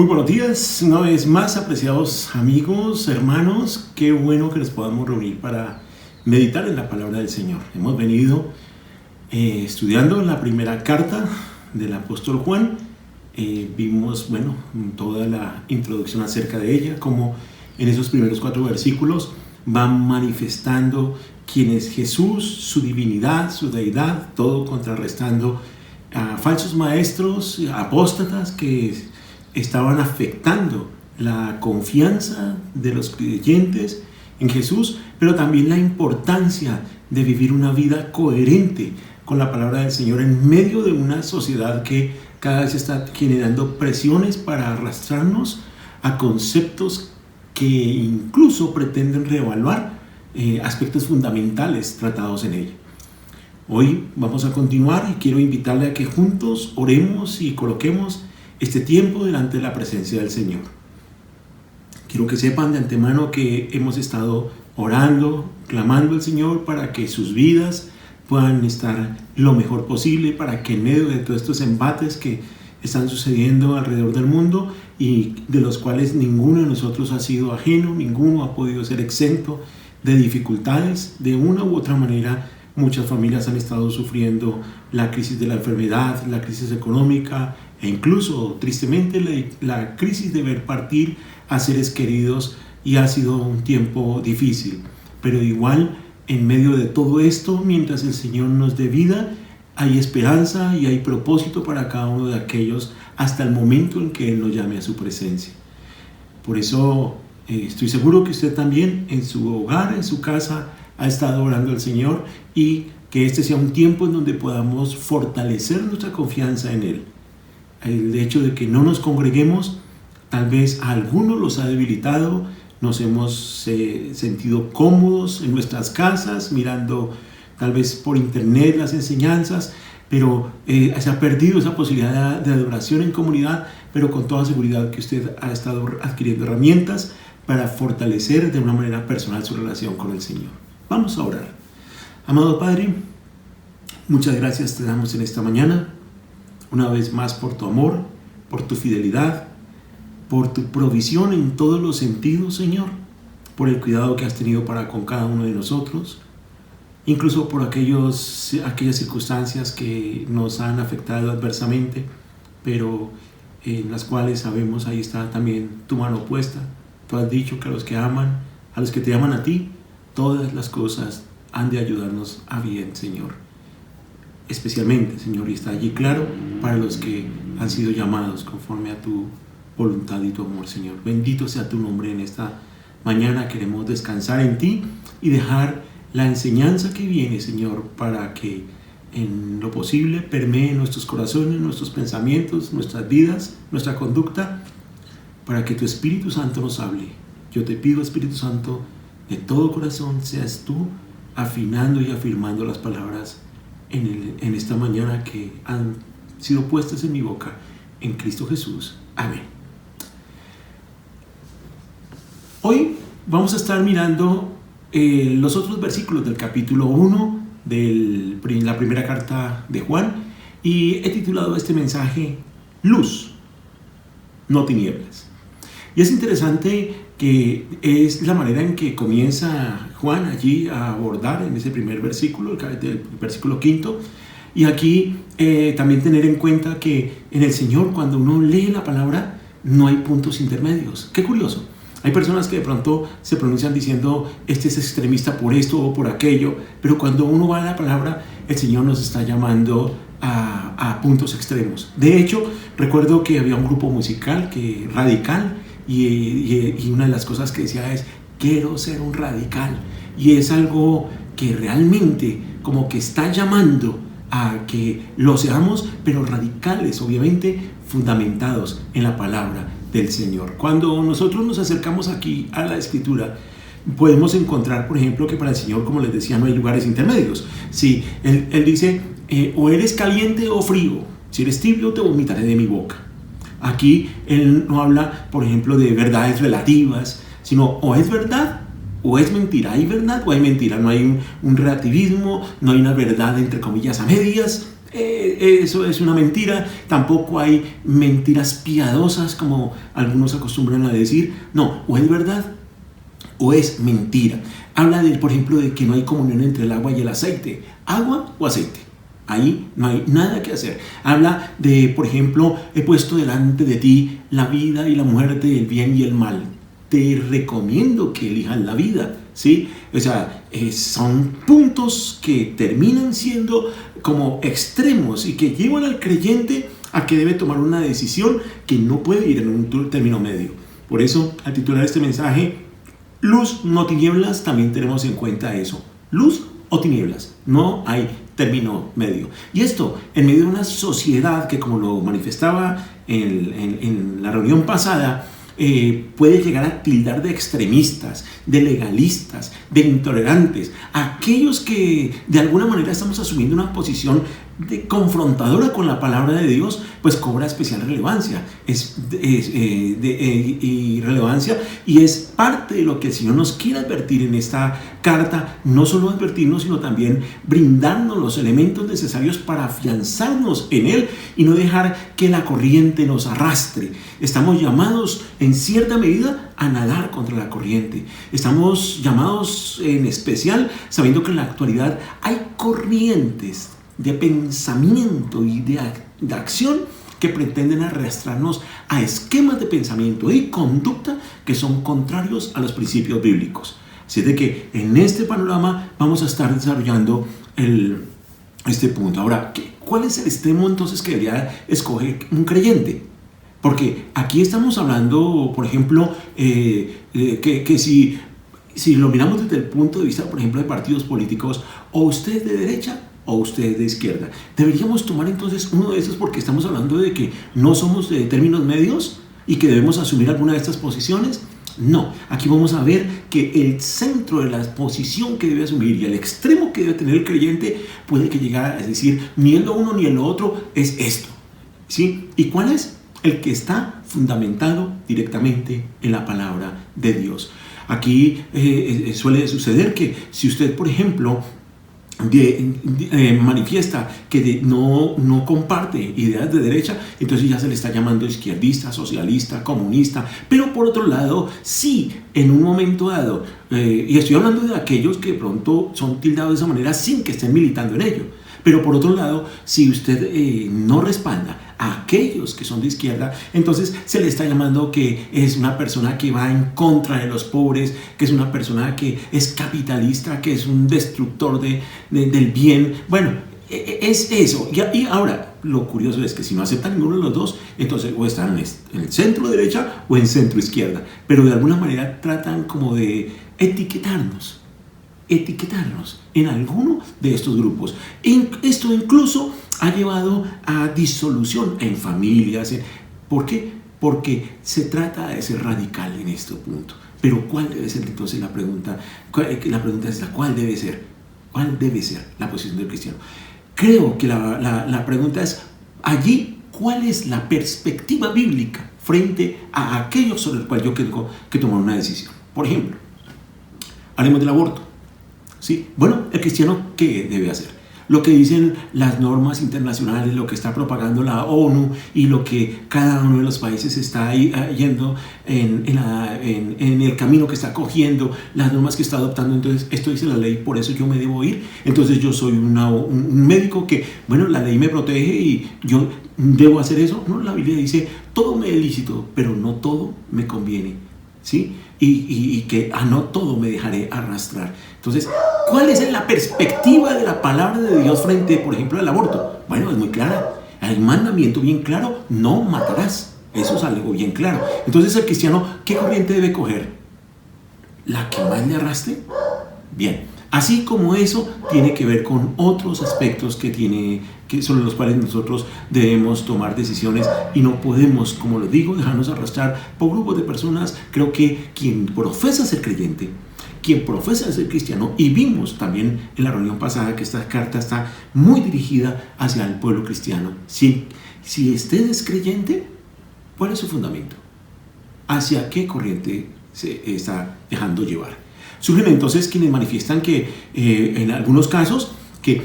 Muy buenos días, una vez más, apreciados amigos, hermanos. Qué bueno que nos podamos reunir para meditar en la palabra del Señor. Hemos venido estudiando la primera carta del apóstol Juan. Vimos, toda la introducción acerca de ella, como en esos primeros 4 versículos van manifestando quién es Jesús, su divinidad, su deidad, todo contrarrestando a falsos maestros, apóstatas que estaban afectando la confianza de los creyentes en Jesús, pero también la importancia de vivir una vida coherente con la palabra del Señor en medio de una sociedad que cada vez está generando presiones para arrastrarnos a conceptos que incluso pretenden reevaluar aspectos fundamentales tratados en ella. Hoy vamos a continuar y quiero invitarle a que juntos oremos y coloquemos este tiempo delante de la presencia del Señor. Quiero que sepan de antemano que hemos estado orando, clamando al Señor para que sus vidas puedan estar lo mejor posible, para que en medio de todos estos embates que están sucediendo alrededor del mundo y de los cuales ninguno de nosotros ha sido ajeno, ninguno ha podido ser exento de dificultades, de una u otra manera. Muchas familias han estado sufriendo la crisis de la enfermedad, la crisis económica e incluso, tristemente, la crisis de ver partir a seres queridos, y ha sido un tiempo difícil. Pero igual, en medio de todo esto, mientras el Señor nos dé vida, hay esperanza y hay propósito para cada uno de aquellos hasta el momento en que Él nos llame a su presencia. Por eso estoy seguro que usted también en su hogar, en su casa, ha estado orando al Señor, y que este sea un tiempo en donde podamos fortalecer nuestra confianza en Él. El hecho de que no nos congreguemos tal vez a algunos los ha debilitado. Nos hemos sentido cómodos en nuestras casas mirando tal vez por internet las enseñanzas, pero se ha perdido esa posibilidad de adoración en comunidad, pero con toda seguridad que usted ha estado adquiriendo herramientas para fortalecer de una manera personal su relación con el Señor. Vamos a orar. Amado Padre, muchas gracias te damos en esta mañana, una vez más, por tu amor, por tu fidelidad, por tu provisión en todos los sentidos, Señor, por el cuidado que has tenido para con cada uno de nosotros, incluso por aquellas circunstancias que nos han afectado adversamente, pero en las cuales sabemos ahí está también tu mano puesta. Tú has dicho que a los que te aman a ti, todas las cosas han de ayudarnos a bien, Señor. Especialmente, Señor, y está allí claro, para los que han sido llamados conforme a tu voluntad y tu amor, Señor. Bendito sea tu nombre en esta mañana. Queremos descansar en ti y dejar la enseñanza que viene, Señor, para que en lo posible permee nuestros corazones, nuestros pensamientos, nuestras vidas, nuestra conducta, para que tu Espíritu Santo nos hable. Yo te pido, Espíritu Santo, de todo corazón seas tú afinando y afirmando las palabras en esta mañana que han sido puestas en mi boca, en Cristo Jesús. Amén. Hoy vamos a estar mirando los otros versículos del capítulo 1 de la primera carta de Juan, y he titulado este mensaje Luz, no tinieblas. Y es interesante que es la manera en que comienza Juan allí a abordar en ese primer versículo, el versículo 5. Y aquí también tener en cuenta que en el Señor, cuando uno lee la palabra, no hay puntos intermedios. Qué curioso. Hay personas que de pronto se pronuncian diciendo, este es extremista por esto o por aquello, pero cuando uno va a la palabra, el Señor nos está llamando a puntos extremos. De hecho, recuerdo que había un grupo musical radical, y una de las cosas que decía es, quiero ser un radical. Y es algo que realmente como que está llamando a que lo seamos, pero radicales, obviamente fundamentados en la palabra del Señor. Cuando nosotros nos acercamos aquí a la Escritura, podemos encontrar, por ejemplo, que para el Señor, como les decía, no hay lugares intermedios. Sí, Él dice, o eres caliente o frío, si eres tibio te vomitaré de mi boca. Aquí Él no habla, por ejemplo, de verdades relativas, sino o es verdad o es mentira. Hay verdad o hay mentira. No hay un relativismo, no hay una verdad entre comillas a medias. eso es una mentira. Tampoco hay mentiras piadosas como algunos acostumbran a decir. No, o es verdad o es mentira. Habla por ejemplo, de que no hay comunión entre el agua y el aceite. Agua o aceite. Ahí no hay nada que hacer. Habla de, por ejemplo, he puesto delante de ti la vida y la muerte, el bien y el mal. Te recomiendo que elijas la vida, ¿sí? O sea, son puntos que terminan siendo como extremos y que llevan al creyente a que debe tomar una decisión que no puede ir en un término medio. Por eso, al titular este mensaje, luz, no tinieblas, también tenemos en cuenta eso. Luz o tinieblas, no hay término medio. Y esto en medio de una sociedad que, como lo manifestaba en la reunión pasada, puede llegar a tildar de extremistas, de legalistas, de intolerantes, aquellos que de alguna manera estamos asumiendo una posición confrontadora con la palabra de Dios, pues cobra especial relevancia, y relevancia, y es parte de lo que el Señor nos quiere advertir en esta carta, no solo advertirnos, sino también brindarnos los elementos necesarios para afianzarnos en Él y no dejar que la corriente nos arrastre. Estamos llamados en cierta medida a nadar contra la corriente. Estamos llamados en especial sabiendo que en la actualidad hay corrientes de pensamiento y de acción que pretenden arrastrarnos a esquemas de pensamiento y conducta que son contrarios a los principios bíblicos. Así de que en este panorama vamos a estar desarrollando este punto. Ahora, ¿cuál es el extremo entonces que debería escoger un creyente? Porque aquí estamos hablando, por ejemplo, que si lo miramos desde el punto de vista, por ejemplo, de partidos políticos, o usted es de derecha o usted es de izquierda. Deberíamos tomar entonces uno de esos, porque estamos hablando de que no somos de términos medios y que debemos asumir alguna de estas posiciones. No, aquí vamos a ver que el centro de la posición que debe asumir y el extremo que debe tener el creyente puede que llegue a decir, ni en lo uno ni en lo otro, es esto, ¿sí? ¿Y cuál es? El que está fundamentado directamente en la palabra de Dios. Aquí suele suceder que si usted, por ejemplo, manifiesta que no comparte ideas de derecha, entonces ya se le está llamando izquierdista, socialista, comunista. Pero por otro lado, sí, en un momento dado, y estoy hablando de aquellos que de pronto son tildados de esa manera sin que estén militando en ello, pero por otro lado, si usted no respalda a aquellos que son de izquierda, entonces se le está llamando que es una persona que va en contra de los pobres, que es una persona que es capitalista, que es un destructor del bien. Bueno, es eso. Y ahora, lo curioso es que si no aceptan ninguno de los dos, entonces o están en el centro derecha o en centro izquierda, pero de alguna manera tratan como de etiquetarnos en alguno de estos grupos. Esto incluso ha llevado a disolución en familias. ¿Por qué? Porque se trata de ser radical en este punto. Pero ¿cuál debe ser entonces la pregunta? La pregunta es ¿cuál debe ser? ¿Cuál debe ser la posición del cristiano? Creo que la pregunta es allí, ¿cuál es la perspectiva bíblica frente a aquello sobre el cual yo tengo que tomar una decisión? Por ejemplo, hablemos del aborto. ¿Sí? Bueno, el cristiano, ¿qué debe hacer? Lo que dicen las normas internacionales, lo que está propagando la ONU y lo que cada uno de los países está yendo en el camino que está cogiendo, las normas que está adoptando. Entonces, esto dice la ley, por eso yo me debo ir. Entonces, yo soy un médico que, bueno, la ley me protege y yo debo hacer eso. No, la Biblia dice, todo me es lícito, pero no todo me conviene. ¿Sí? Y que no todo me dejaré arrastrar. Entonces, ¿cuál es la perspectiva de la palabra de Dios frente, por ejemplo, al aborto? Bueno, es muy clara. Hay un mandamiento bien claro, no matarás. Eso es algo bien claro. Entonces, el cristiano, ¿qué corriente debe coger? ¿La que más le arrastre? Bien. Así como eso tiene que ver con otros aspectos que sobre los cuales nosotros debemos tomar decisiones y no podemos, como lo digo, dejarnos arrastrar por grupos de personas. Creo que quien profesa ser creyente, quien profesa ser cristiano, y vimos también en la reunión pasada que esta carta está muy dirigida hacia el pueblo cristiano. Si usted es creyente, ¿cuál es su fundamento? ¿Hacia qué corriente se está dejando llevar? Surgen entonces quienes manifiestan que en algunos casos que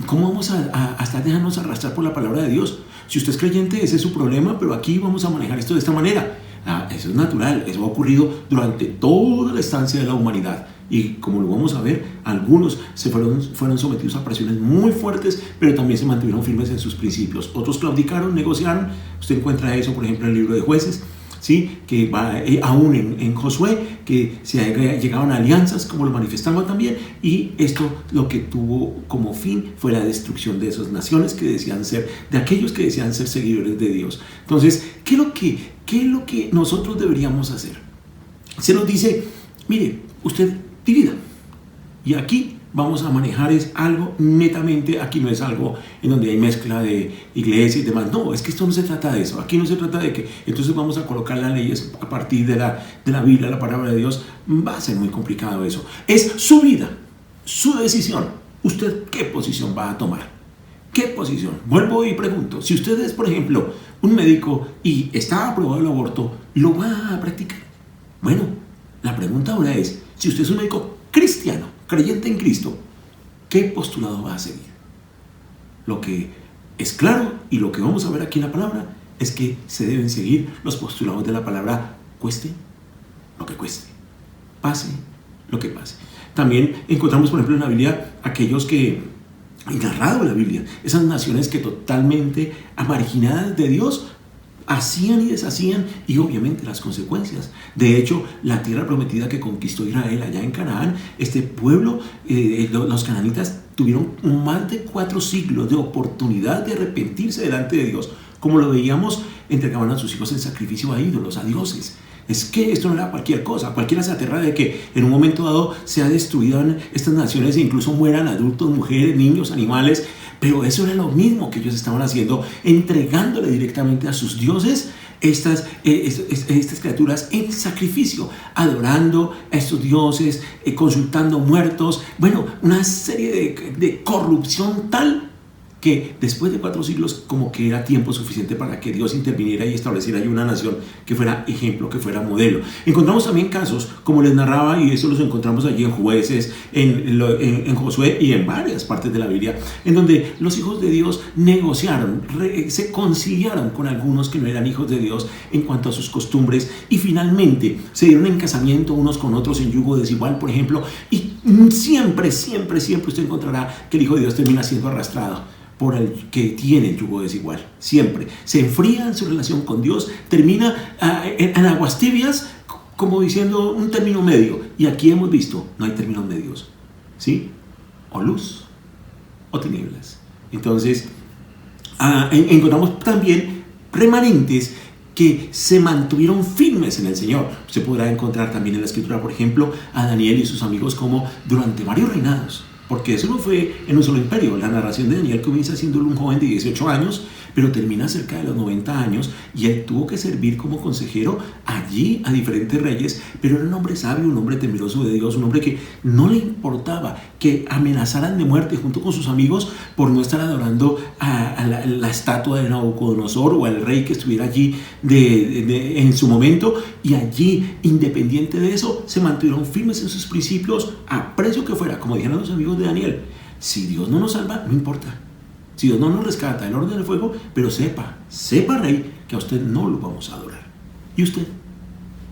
¿cómo vamos a estar dejándonos arrastrar por la palabra de Dios? Si usted es creyente, ese es su problema, pero aquí vamos a manejar esto de esta manera. Eso es natural, eso ha ocurrido durante toda la estancia de la humanidad. Y como lo vamos a ver, algunos fueron sometidos a presiones muy fuertes, pero también se mantuvieron firmes en sus principios. Otros claudicaron, negociaron. Usted encuentra eso, por ejemplo, en el libro de Jueces, ¿sí? Que va aún en Josué, que se llegaban a alianzas, como lo manifestaba también, y esto lo que tuvo como fin fue la destrucción de esas naciones que decían ser, de aquellos que decían ser seguidores de Dios. Entonces, ¿qué es lo que nosotros deberíamos hacer? Se nos dice, mire, usted divida. Y aquí vamos a manejar es algo netamente, aquí no es algo en donde hay mezcla de iglesia y demás. No, es que esto no se trata de eso. Aquí no se trata de que entonces vamos a colocar las leyes a partir de la Biblia, la palabra de Dios. Va a ser muy complicado eso. Es su vida, su decisión. ¿Usted qué posición va a tomar? ¿Qué posición? Vuelvo y pregunto, si usted es, por ejemplo, un médico y está aprobado el aborto, ¿lo va a practicar? Bueno, la pregunta ahora es, si usted es un médico cristiano, creyente en Cristo, ¿qué postulado va a seguir? Lo que es claro y lo que vamos a ver aquí en la palabra es que se deben seguir los postulados de la palabra, cueste lo que cueste, pase lo que pase. También encontramos, por ejemplo, en la Biblia aquellos que han narrado en la Biblia, esas naciones que totalmente marginadas de Dios hacían y deshacían, y obviamente las consecuencias. De hecho, la tierra prometida que conquistó Israel allá en Canaán, este pueblo, los cananitas tuvieron más de 4 siglos de oportunidad de arrepentirse delante de Dios. Como lo veíamos, entregaban a sus hijos en sacrificio a ídolos, a dioses. Es que esto no era cualquier cosa. Cualquiera se aterra de que en un momento dado sean destruidas estas naciones e incluso mueran adultos, mujeres, niños, animales. Pero eso era lo mismo que ellos estaban haciendo, entregándole directamente a sus dioses estas criaturas en sacrificio, adorando a estos dioses, consultando muertos. Bueno, una serie de corrupción tal que después de 4 siglos como que era tiempo suficiente para que Dios interviniera y estableciera ahí una nación que fuera ejemplo, que fuera modelo. Encontramos también casos, como les narraba, y eso los encontramos allí en Jueces, en Josué y en varias partes de la Biblia, en donde los hijos de Dios negociaron, se conciliaron con algunos que no eran hijos de Dios en cuanto a sus costumbres, y finalmente se dieron en casamiento unos con otros en yugo desigual, por ejemplo, y siempre usted encontrará que el hijo de Dios termina siendo arrastrado por el que tiene el yugo desigual. Siempre se enfría en su relación con Dios, termina en aguas tibias, como diciendo un término medio. Y aquí hemos visto, no hay términos medios, ¿sí? O luz o tinieblas. Entonces, encontramos también remanentes que se mantuvieron firmes en el Señor. Se podrá encontrar también en la Escritura, por ejemplo, a Daniel y sus amigos como durante varios reinados. Porque eso no fue en un solo imperio. La narración de Daniel comienza siendo un joven de 18 años, pero termina cerca de los 90 años, y él tuvo que servir como consejero allí a diferentes reyes, pero era un hombre sabio, un hombre temeroso de Dios, un hombre que no le importaba que amenazaran de muerte junto con sus amigos por no estar adorando a la estatua de Nabucodonosor o al rey que estuviera allí en su momento, y allí, independiente de eso, se mantuvieron firmes en sus principios a precio que fuera, como dijeron los amigos de Daniel. Si Dios no nos salva, no importa. Si Dios no nos rescata el orden del fuego, pero sepa, rey, que a usted no lo vamos a adorar. ¿Y usted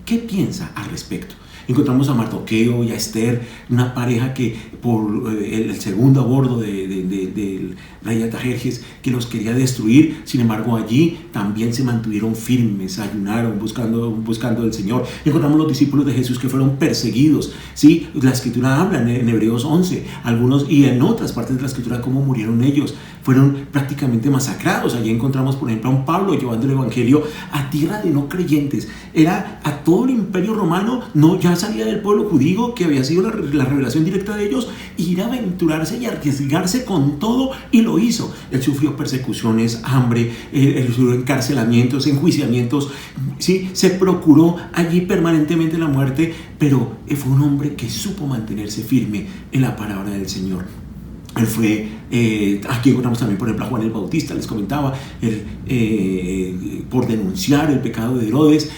qué piensa al respecto? Encontramos a Mardoqueo y a Esther, una pareja que por el segundo aborto del rey Artajerjes, que los quería destruir. Sin embargo, allí también se mantuvieron firmes, ayunaron, buscando al Señor. Encontramos los discípulos de Jesús que fueron perseguidos. ¿Sí? La Escritura habla en Hebreos 11, algunos, y en otras partes de la Escritura, cómo murieron ellos. Fueron prácticamente masacrados. Allí encontramos, por ejemplo, a un Pablo llevando el Evangelio a tierra de no creyentes. Era a todo el imperio romano, ya salía del pueblo judío, que había sido la revelación directa de ellos, ir a aventurarse y arriesgarse con todo, y lo hizo. Él sufrió persecuciones, hambre, él sufrió encarcelamientos, enjuiciamientos, ¿sí? Se procuró allí permanentemente la muerte, pero fue un hombre que supo mantenerse firme en la palabra del Señor. Él fue, aquí encontramos también, por ejemplo, a Juan el Bautista, les comentaba, él, por denunciar el pecado de Herodes,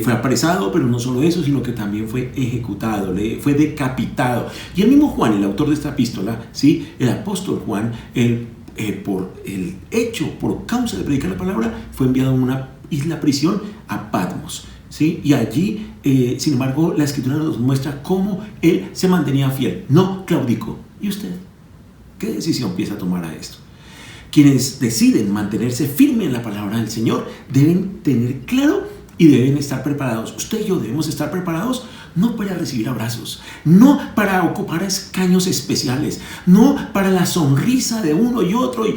fue apresado, pero no solo eso, sino que también fue ejecutado, fue decapitado. Y el mismo Juan, el autor de esta epístola, ¿sí? El apóstol Juan, por el hecho, por causa de predicar la palabra, fue enviado a una isla prisión, a Patmos, ¿sí? Y allí, sin embargo, la Escritura nos muestra cómo él se mantenía fiel, no claudicó. ¿Y usted? ¿Qué decisión empieza a tomar a esto? Quienes deciden mantenerse firmes en la palabra del Señor deben tener claro y deben estar preparados. Usted y yo debemos estar preparados no para recibir abrazos, no para ocupar escaños especiales, no para la sonrisa de uno y otro y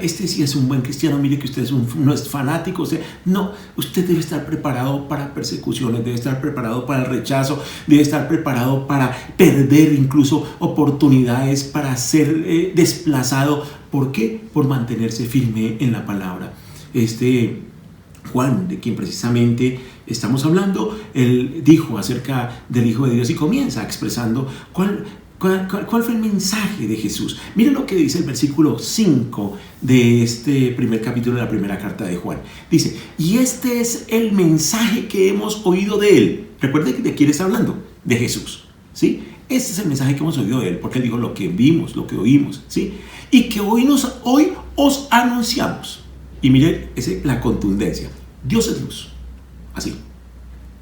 este sí es un buen cristiano, mire que usted no es fanático, no, usted debe estar preparado para persecuciones, debe estar preparado para el rechazo, debe estar preparado para perder incluso oportunidades, para ser desplazado. ¿Por qué? Por mantenerse firme en la palabra. Juan, de quien precisamente estamos hablando, él dijo acerca del Hijo de Dios y comienza expresando cuál fue el mensaje de Jesús. Miren lo que dice el versículo 5 de este primer capítulo de la primera carta de Juan. Dice, y este es el mensaje que hemos oído de él. Recuerden de quién está hablando, de Jesús, ¿sí? Este es el mensaje que hemos oído de él, porque él dijo lo que vimos, lo que oímos, ¿sí? Y que hoy os anunciamos. Y mire la contundencia. Dios es luz, así,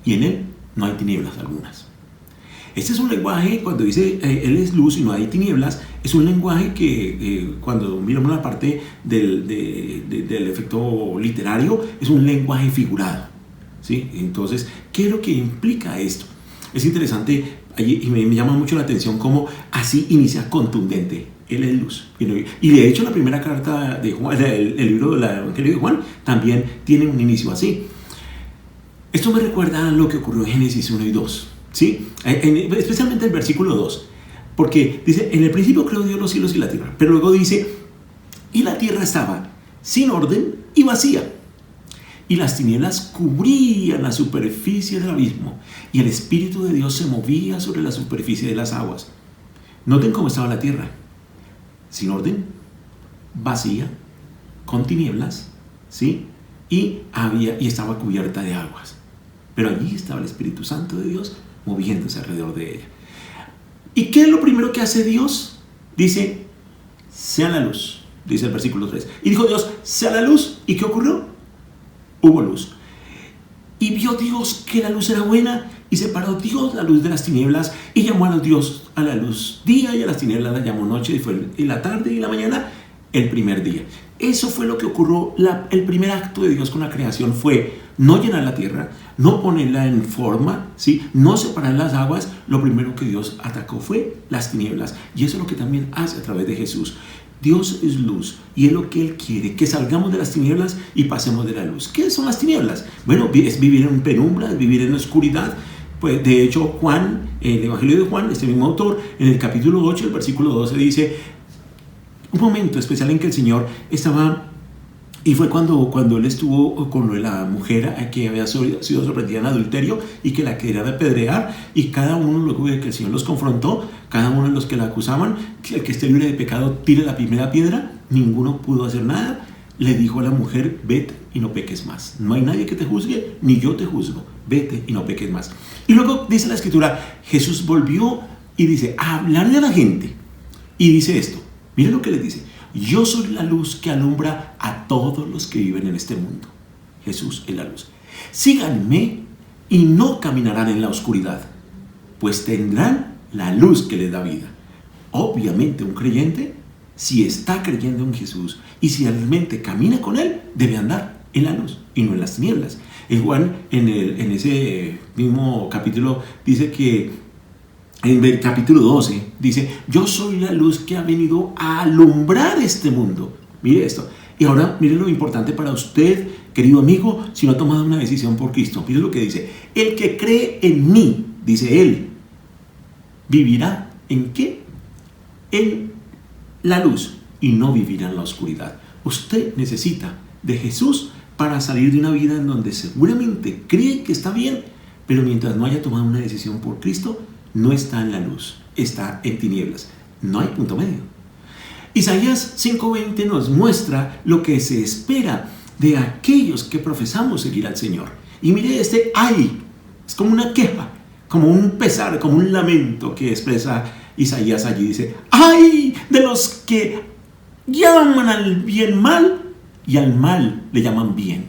y en él no hay tinieblas algunas. Este es un lenguaje, cuando dice él es luz y no hay tinieblas, es un lenguaje que cuando miramos la parte del efecto literario, es un lenguaje figurado, ¿sí? Entonces, ¿qué es lo que implica esto? Es interesante y me llama mucho la atención cómo así inicia contundente. Él es luz. Y de hecho la primera carta de Juan, el libro del Evangelio de Juan, también tiene un inicio así. Esto me recuerda a lo que ocurrió en Génesis 1 y 2, ¿sí? Especialmente el versículo 2, porque dice, en el principio creó Dios los cielos y la tierra, pero luego dice, y la tierra estaba sin orden y vacía, y las tinieblas cubrían la superficie del abismo, y el Espíritu de Dios se movía sobre la superficie de las aguas. Noten cómo estaba la tierra. Sin orden, vacía, con tinieblas, ¿sí? Y estaba cubierta de aguas. Pero allí estaba el Espíritu Santo de Dios moviéndose alrededor de ella. ¿Y qué es lo primero que hace Dios? Dice, sea la luz, dice el versículo 3. Y dijo Dios, sea la luz. ¿Y qué ocurrió? Hubo luz. Y vio Dios que la luz era buena, y separó Dios la luz de las tinieblas, y llamó a Dios a la luz día, y a las tinieblas la llamó noche, y fue en la tarde y la mañana el primer día. Eso fue lo que ocurrió. El primer acto de Dios con la creación fue no llenar la tierra, no ponerla en forma, ¿sí? No separar las aguas. Lo primero que Dios atacó fue las tinieblas, y eso es lo que también hace a través de Jesús. Dios es luz y es lo que Él quiere, que salgamos de las tinieblas y pasemos de la luz. ¿Qué son las tinieblas? Bueno, es vivir en penumbra, es vivir en la oscuridad. Pues de hecho Juan, el Evangelio de Juan, este mismo autor, en el capítulo 8, el versículo 12 dice, un momento especial en que el Señor estaba, y fue cuando él estuvo con la mujer que había sido sorprendida en adulterio y que la quería apedrear, y cada uno, luego de que el Señor los confrontó, cada uno de los que la acusaban, el que esté libre de pecado tire la primera piedra. Ninguno pudo hacer nada. Le dijo a la mujer, vete y no peques más. No hay nadie que te juzgue, ni yo te juzgo. Vete y no peques más. Y luego dice la Escritura, Jesús volvió y dice, a hablarle a la gente. Y dice esto, miren lo que les dice. Yo soy la luz que alumbra a todos los que viven en este mundo. Jesús es la luz. Síganme y no caminarán en la oscuridad, pues tendrán la luz que les da vida. Obviamente un creyente, si está creyendo en Jesús y si realmente camina con Él, debe andar en la luz y no en las tinieblas. En Juan, en ese mismo capítulo, dice que en el capítulo 12, dice, yo soy la luz que ha venido a alumbrar este mundo. Mire esto. Y ahora, mire lo importante para usted, querido amigo, si no ha tomado una decisión por Cristo. Mire lo que dice. El que cree en mí, dice Él, vivirá ¿en qué? En la luz y no vivirá en la oscuridad. Usted necesita de Jesús para salir de una vida en donde seguramente cree que está bien, pero mientras no haya tomado una decisión por Cristo, no está en la luz, está en tinieblas. No hay punto medio. Isaías 5:20 nos muestra lo que se espera de aquellos que profesamos seguir al Señor. Y mire este ay, es como una queja, como un pesar, como un lamento que expresa Isaías allí. Dice, ay de los que llaman al bien mal y al mal le llaman bien.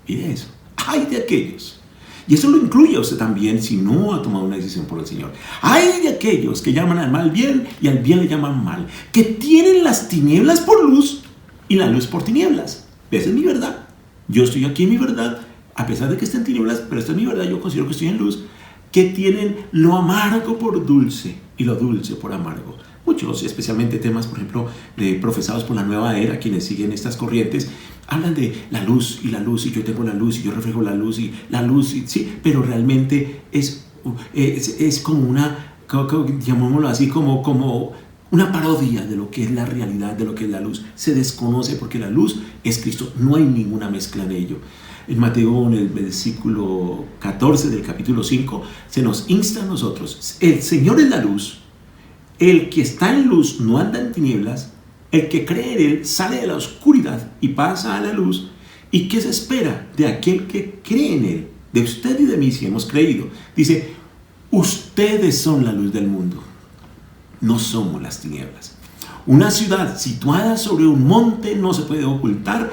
Mire eso, ay de aquellos. Y eso lo incluye a usted también si no ha tomado una decisión por el Señor. Hay de aquellos que llaman al mal bien y al bien le llaman mal, que tienen las tinieblas por luz y la luz por tinieblas. Esa es mi verdad. Yo estoy aquí en mi verdad, a pesar de que esté en tinieblas, pero esta es mi verdad, yo considero que estoy en luz. Que tienen lo amargo por dulce y lo dulce por amargo. Muchos, especialmente temas, por ejemplo, profesados por la nueva era, quienes siguen estas corrientes, hablan de la luz, y yo tengo la luz, y yo reflejo la luz, sí, pero realmente es como una, llamémoslo así, como una parodia de lo que es la realidad, de lo que es la luz. Se desconoce porque la luz es Cristo, no hay ninguna mezcla en ello. En Mateo, en el versículo 14 del capítulo 5, se nos insta a nosotros, el Señor es la luz, el que está en luz no anda en tinieblas, el que cree en Él sale de la oscuridad y pasa a la luz. ¿Y qué se espera de aquel que cree en Él? De usted y de mí, si hemos creído. Dice, ustedes son la luz del mundo, no somos las tinieblas. Una ciudad situada sobre un monte no se puede ocultar,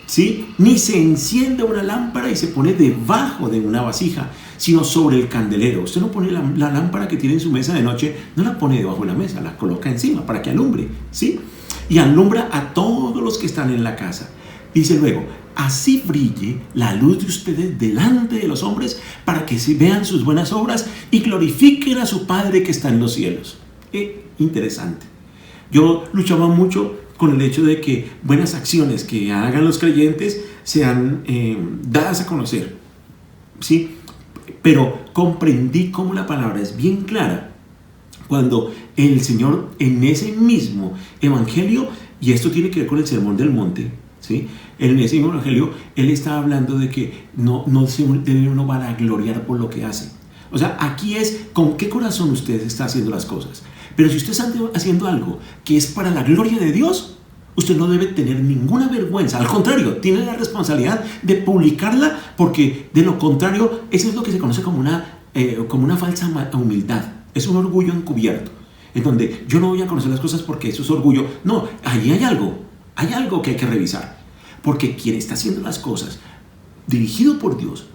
¿sí? Ni se enciende una lámpara y se pone debajo de una vasija, sino sobre el candelero. Usted no pone la lámpara que tiene en su mesa de noche, no la pone debajo de la mesa, la coloca encima para que alumbre, ¿sí? Y alumbra a todos los que están en la casa. Dice luego, así brille la luz de ustedes delante de los hombres, para que se vean sus buenas obras y glorifiquen a su Padre que está en los cielos. Interesante. Yo luchaba mucho con el hecho de que buenas acciones que hagan los creyentes sean dadas a conocer, ¿sí? Pero comprendí cómo la palabra es bien clara cuando el Señor en ese mismo evangelio, y esto tiene que ver con el sermón del monte, ¿sí? En ese mismo evangelio Él está hablando de que no se debe uno vanagloriar por lo que hace. O sea, aquí es con qué corazón usted está haciendo las cosas. Pero si usted está haciendo algo que es para la gloria de Dios, usted no debe tener ninguna vergüenza. Al contrario, tiene la responsabilidad de publicarla, porque de lo contrario, eso es lo que se conoce como una falsa humildad. Es un orgullo encubierto, en donde yo no voy a conocer las cosas porque eso es orgullo. No, ahí hay algo que hay que revisar. Porque quien está haciendo las cosas dirigido por Dios,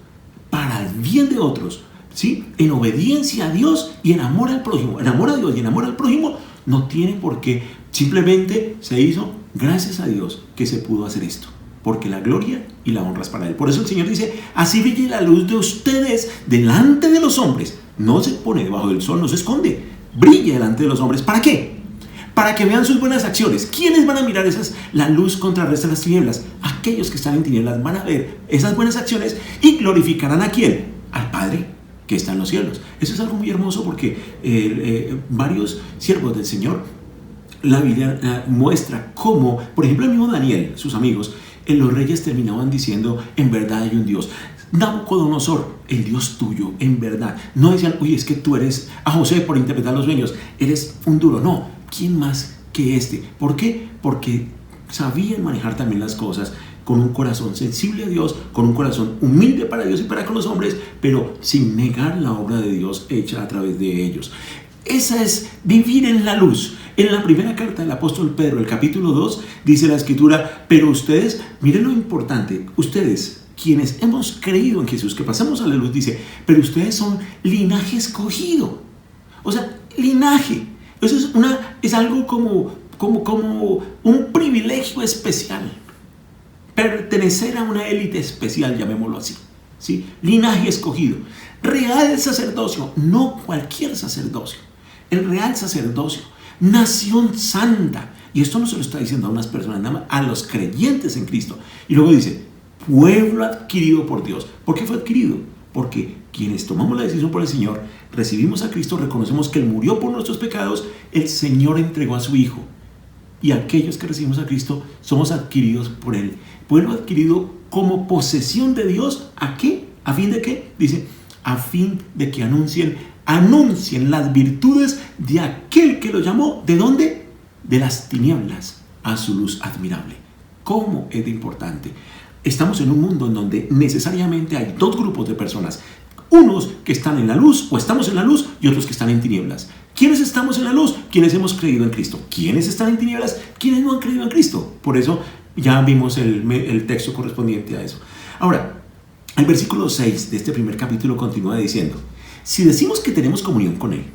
para el bien de otros, ¿sí? En obediencia a Dios y en amor al prójimo, en amor a Dios y en amor al prójimo, no tiene por qué. Simplemente se hizo gracias a Dios que se pudo hacer esto, porque la gloria y la honra es para Él. Por eso el Señor dice, así brille la luz de ustedes delante de los hombres. No se pone debajo del sol, no se esconde, brille delante de los hombres. ¿Para qué? Para que vean sus buenas acciones. ¿Quiénes van a mirar la luz contrarresta las tinieblas? Aquellos que están en tinieblas van a ver esas buenas acciones y glorificarán ¿a quién? Al Padre que está en los cielos. Eso es algo muy hermoso, porque varios siervos del Señor, la Biblia muestra cómo, por ejemplo, el mismo Daniel, sus amigos, los reyes terminaban diciendo, en verdad hay un Dios. Nabucodonosor, el Dios tuyo, en verdad. No decían, oye, es que tú eres a José por interpretar los sueños, eres un duro. No, ¿quién más que este? ¿Por qué? Porque sabían manejar también las cosas con un corazón sensible a Dios, con un corazón humilde para Dios y para con los hombres, pero sin negar la obra de Dios hecha a través de ellos. Esa es vivir en la luz. En la primera carta del apóstol Pedro, el capítulo 2, dice la Escritura, pero ustedes, miren lo importante, ustedes, quienes hemos creído en Jesús, que pasamos a la luz, dice, pero ustedes son linaje escogido. O sea, linaje. Eso es algo como un privilegio especial. Pertenecer a una élite especial, llamémoslo así, ¿sí? Linaje escogido. Real sacerdocio, no cualquier sacerdocio. El real sacerdocio. Nación santa. Y esto no se lo está diciendo a unas personas, nada más a los creyentes en Cristo. Y luego dice, pueblo adquirido por Dios. ¿Por qué fue adquirido? Porque quienes tomamos la decisión por el Señor, recibimos a Cristo, reconocemos que Él murió por nuestros pecados, el Señor entregó a su Hijo. Y aquellos que recibimos a Cristo somos adquiridos por Él. Pueblo adquirido como posesión de Dios. ¿A qué? ¿A fin de qué? Dice, a fin de que anuncien las virtudes de aquel que lo llamó. ¿De dónde? de las tinieblas a su luz admirable. ¿Cómo es de importante? Estamos en un mundo en donde necesariamente hay dos grupos de personas. Unos que están en la luz o estamos en la luz y otros que están en tinieblas. ¿Quiénes estamos en la luz? Quienes hemos creído en Cristo. ¿Quiénes están en tinieblas? Quienes no han creído en Cristo. Por eso ya vimos el texto correspondiente a eso. Ahora, el versículo 6 de este primer capítulo continúa diciendo: si decimos que tenemos comunión con Él,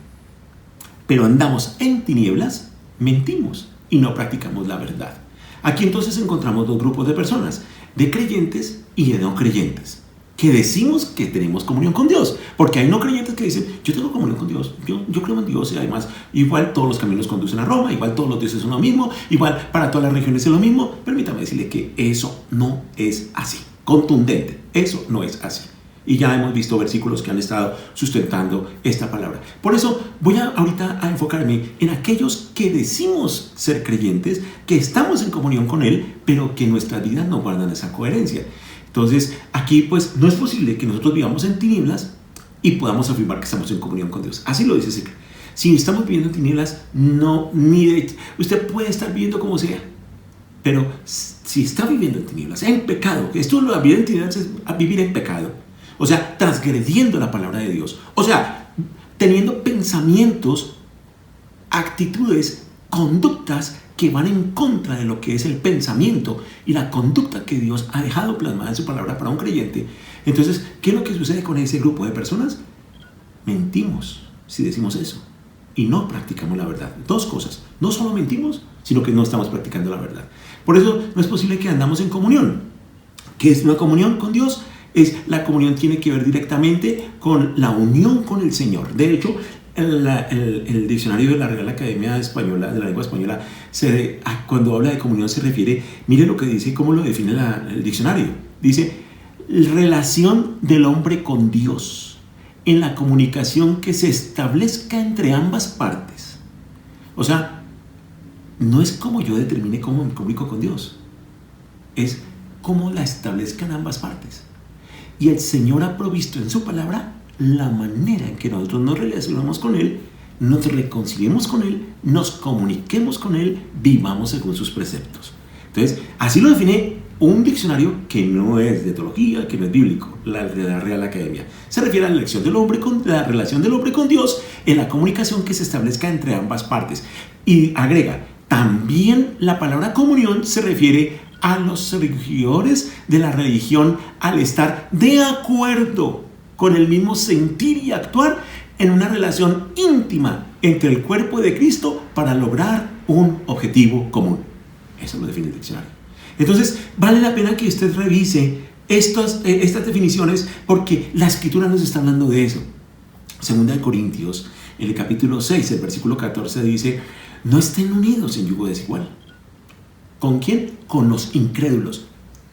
pero andamos en tinieblas, mentimos y no practicamos la verdad. Aquí entonces encontramos dos grupos de personas, de creyentes y de no creyentes, que decimos que tenemos comunión con Dios, porque hay no creyentes que dicen: yo tengo comunión con Dios, yo creo en Dios, y además igual todos los caminos conducen a Roma, igual todos los dioses son lo mismo, igual para todas las regiones es lo mismo. Permítame decirle que eso no es así, contundente, eso no es así. Y ya hemos visto versículos que han estado sustentando esta palabra. Por eso voy ahorita a enfocarme en aquellos que decimos ser creyentes, que estamos en comunión con Él, pero que nuestras vidas no guardan esa coherencia. Entonces, aquí pues no es posible que nosotros vivamos en tinieblas y podamos afirmar que estamos en comunión con Dios. Así lo dice Ezequiel. Si estamos viviendo en tinieblas, usted puede estar viviendo como sea, pero si está viviendo en tinieblas, en pecado, esto lo de vivir en tinieblas es vivir en pecado. O sea, transgrediendo la palabra de Dios. O sea, teniendo pensamientos, actitudes, conductas que van en contra de lo que es el pensamiento y la conducta que Dios ha dejado plasmada en su palabra para un creyente. Entonces, ¿qué es lo que sucede con ese grupo de personas? Mentimos si decimos eso y no practicamos la verdad. Dos cosas: no solo mentimos, sino que no estamos practicando la verdad. Por eso no es posible que andamos en comunión. ¿Qué es una comunión con Dios? La comunión tiene que ver directamente con la unión con el Señor. De hecho, el diccionario de la Real Academia Española, de la Lengua Española, cuando habla de comunión se refiere, mire lo que dice, cómo lo define el diccionario. Dice: relación del hombre con Dios, en la comunicación que se establezca entre ambas partes. O sea, no es como yo determine cómo me comunico con Dios, es cómo la establezcan ambas partes. Y el Señor ha provisto en su palabra la manera en que nosotros nos relacionamos con Él, nos reconciliemos con Él, nos comuniquemos con Él, vivamos según sus preceptos. Entonces, así lo define un diccionario que no es de teología, que no es bíblico, de la Real Academia. Se refiere a la relación del hombre con Dios, en la comunicación que se establezca entre ambas partes. Y agrega, también la palabra comunión se refiere a los seguidores de la religión al estar de acuerdo con el mismo sentir y actuar en una relación íntima entre el cuerpo de Cristo para lograr un objetivo común. Eso lo define el diccionario. Entonces, vale la pena que usted revise estas definiciones, porque la Escritura nos está hablando de eso. Segunda de Corintios, en el capítulo 6, el versículo 14 dice: no estén unidos en yugo desigual. ¿Con quién? Con los incrédulos.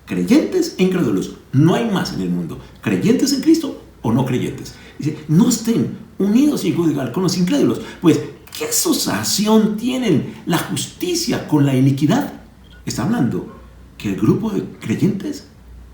Creyentes e incrédulos. No hay más en el mundo. Creyentes en Cristo o no creyentes. Dice: no estén unidos en yugo desigual con los incrédulos. Pues, ¿qué asociación tienen la justicia con la iniquidad? Está hablando que el grupo de creyentes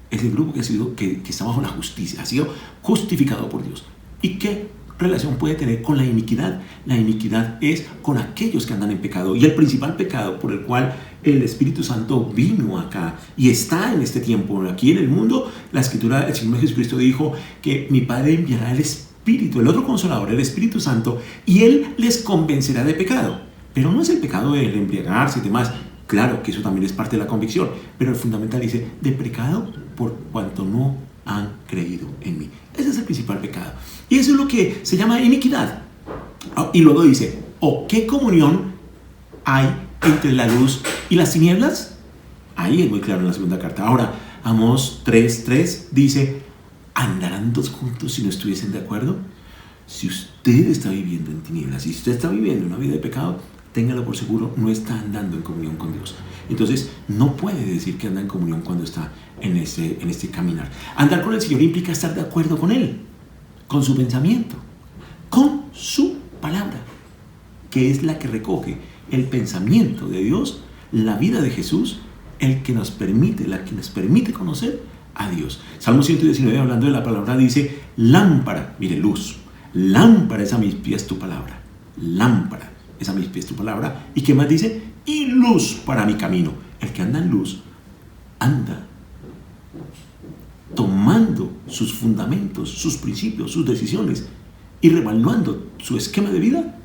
es el grupo que está bajo la justicia, ha sido justificado por Dios. ¿Y qué relación puede tener con la iniquidad? La iniquidad es con aquellos que andan en pecado, y el principal pecado por el cual el Espíritu Santo vino acá y está en este tiempo aquí en el mundo. La Escritura, el Señor Jesucristo dijo que mi Padre enviará el Espíritu, el otro Consolador, el Espíritu Santo, y Él les convencerá de pecado. Pero no es el pecado del embriagarse y demás. Claro que eso también es parte de la convicción, pero el fundamental dice: de pecado por cuanto no han creído en mí. Ese es el principal pecado. Y eso es lo que se llama iniquidad. Y luego dice: ¿o qué comunión hay entre la luz y las tinieblas? Ahí es muy claro en la segunda carta. Ahora, Amós 3:3 dice: ¿andarán dos juntos si no estuviesen de acuerdo? Si usted está viviendo en tinieblas, si usted está viviendo una vida de pecado, téngalo por seguro, no está andando en comunión con Dios. Entonces, no puede decir que anda en comunión cuando está en este caminar. Andar con el Señor implica estar de acuerdo con Él, con su pensamiento, con su palabra, que es la que recoge el pensamiento de Dios, la vida de Jesús, la que nos permite conocer a Dios. Salmo 119, hablando de la palabra, dice: lámpara, mire, luz, lámpara es a mis pies tu palabra, lámpara es a mis pies tu palabra. ¿Y qué más dice? y luz para mi camino. El que anda en luz, anda tomando sus fundamentos, sus principios, sus decisiones y revaluando su esquema de vida